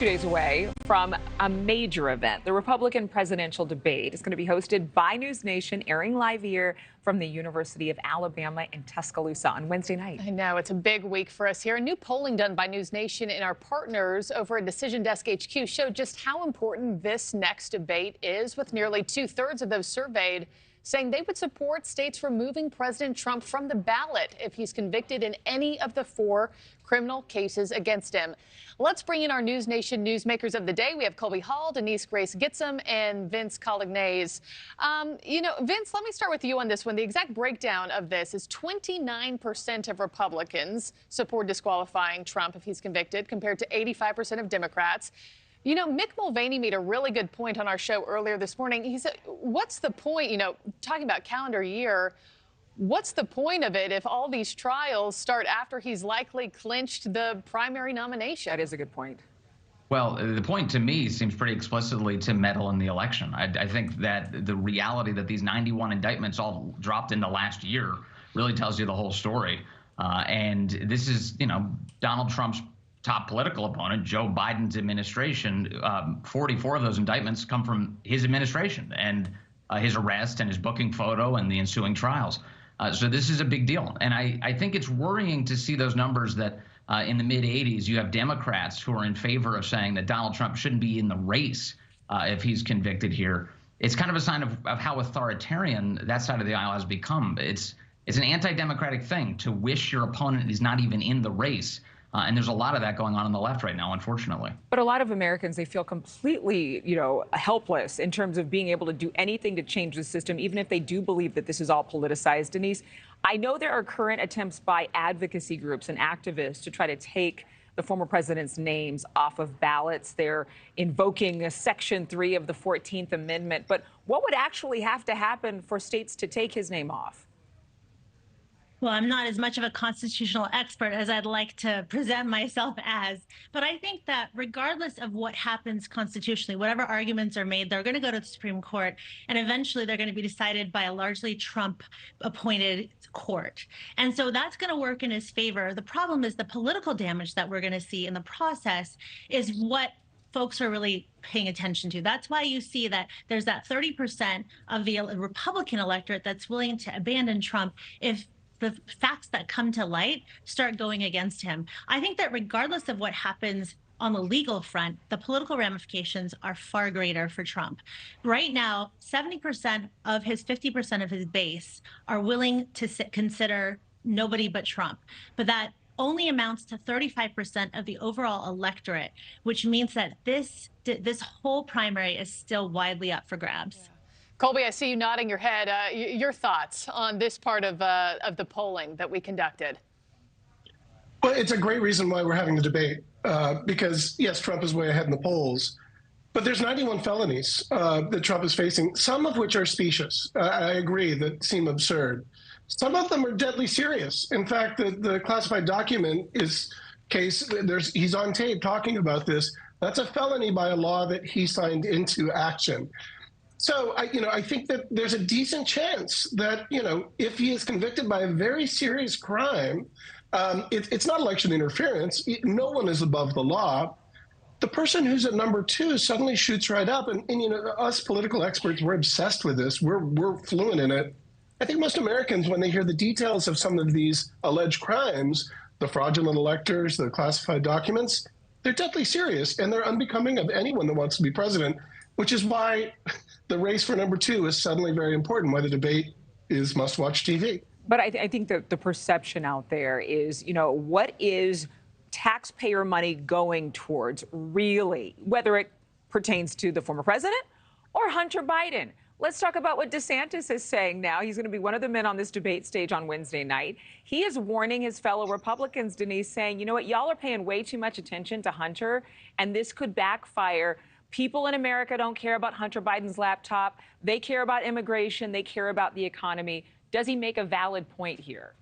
2 days away from a major event. The Republican presidential debate is going to be hosted by NewsNation, airing live here from the University of Alabama in Tuscaloosa on Wednesday night. I know it's a big week for us here. A new polling done by NewsNation and our partners over at Decision Desk HQ showed just how important this next debate is, with nearly 2/3 of those surveyed saying they would support states removing President Trump from the ballot if he's convicted in any of the 4 criminal cases against him. Let's bring in our NewsNation newsmakers of the day. We have Colby Hall, Denise Grace Gitsham, and Vince Coglianese. Vince, let me start with you on this one. The exact breakdown of this is 29% of Republicans support disqualifying Trump if he's convicted, compared to 85% of Democrats. You know, Mick Mulvaney made a really good point on our show earlier this morning. He said, what's the point, talking about calendar year, what's the point of it if all these trials start after he's likely clinched the primary nomination? That is a good point. Well, the point to me seems pretty explicitly to meddle in the election. I think that the reality that these 91 indictments all dropped in the last year really tells you the whole story. And this is, Donald Trump's top political opponent, Joe Biden's administration. 44 of those indictments come from his administration and his arrest and his booking photo and the ensuing trials. So this is a big deal. And I think it's worrying to see those numbers that in the mid-'80s, you have Democrats who are in favor of saying that Donald Trump shouldn't be in the race if he's convicted here. It's kind of a sign of how authoritarian that side of the aisle has become. It's an anti-democratic thing to wish your opponent is not even in the race. And there's a lot of that going on the left right now, unfortunately. But a lot of Americans, they feel completely, helpless in terms of being able to do anything to change the system, even if they do believe that this is all politicized. Denise, I know there are current attempts by advocacy groups and activists to try to take the former president's names off of ballots. They're invoking Section 3 of the 14th Amendment. But what would actually have to happen for states to take his name off? Well, I'm not as much of a constitutional expert as I'd like to present myself as, but I think that regardless of what happens constitutionally, whatever arguments are made, they're going to go to the Supreme Court, and eventually they're going to be decided by a largely Trump-appointed court. And so that's going to work in his favor. The problem is the political damage that we're going to see in the process is what folks are really paying attention to. That's why you see that there's that 30% of the Republican electorate that's willing to abandon Trump if the facts that come to light start going against him. I think that regardless of what happens on the legal front, the political ramifications are far greater for Trump. Right now, 70% of his 50% of his base are willing to consider nobody but Trump. But that only amounts to 35% of the overall electorate, which means that this whole primary is still widely up for grabs. Yeah. Colby, I see you nodding your head. Your thoughts on this part of the polling that we conducted? Well, it's a great reason why we're having the debate, because, yes, Trump is way ahead in the polls, but there's 91 felonies that Trump is facing, some of which are specious. I agree, that seem absurd. Some of them are deadly serious. In fact, the classified document case, he's on tape talking about this. That's a felony by a law that he signed into action. So, I think that there's a decent chance that, if he is convicted by a very serious crime, it's not election interference. No one is above the law. The person who's at number 2 suddenly shoots right up. And us political experts, we're obsessed with this. We're fluent in it. I think most Americans, when they hear the details of some of these alleged crimes, the fraudulent electors, the classified documents, they're deadly serious, and they're unbecoming of anyone that wants to be president, which is why the race for number 2 is suddenly very important, why the debate is must-watch TV. But I think that the perception out there is, what is taxpayer money going towards, really, whether it pertains to the former president or Hunter Biden? Let's talk about what DeSantis is saying now. He's going to be one of the men on this debate stage on Wednesday night. He is warning his fellow Republicans, Denise, saying, y'all are paying way too much attention to Hunter, and this could backfire. People in America don't care about Hunter Biden's laptop. They care about immigration. They care about the economy. Does he make a valid point here?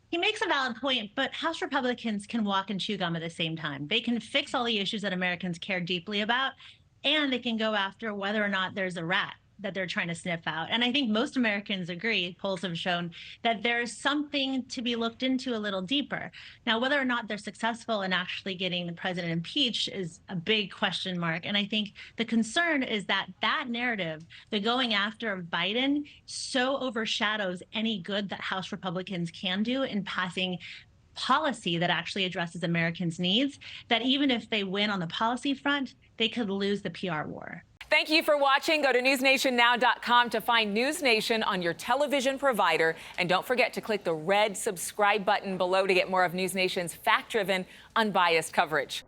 He makes a valid point, but House Republicans can walk and chew gum at the same time. They can fix all the issues that Americans care deeply about, and they can go after whether or not there's a rat that they're trying to sniff out. And I think most Americans agree, polls have shown, that there's something to be looked into a little deeper. Now, whether or not they're successful in actually getting the president impeached is a big question mark. And I think the concern is that that narrative, the going after of Biden, so overshadows any good that House Republicans can do in passing policy that actually addresses Americans' needs, that even if they win on the policy front, they could lose the PR war. Thank you for watching. Go to newsnationnow.com to find News Nation on your television provider. And don't forget to click the red subscribe button below to get more of News Nation's fact-driven, unbiased coverage.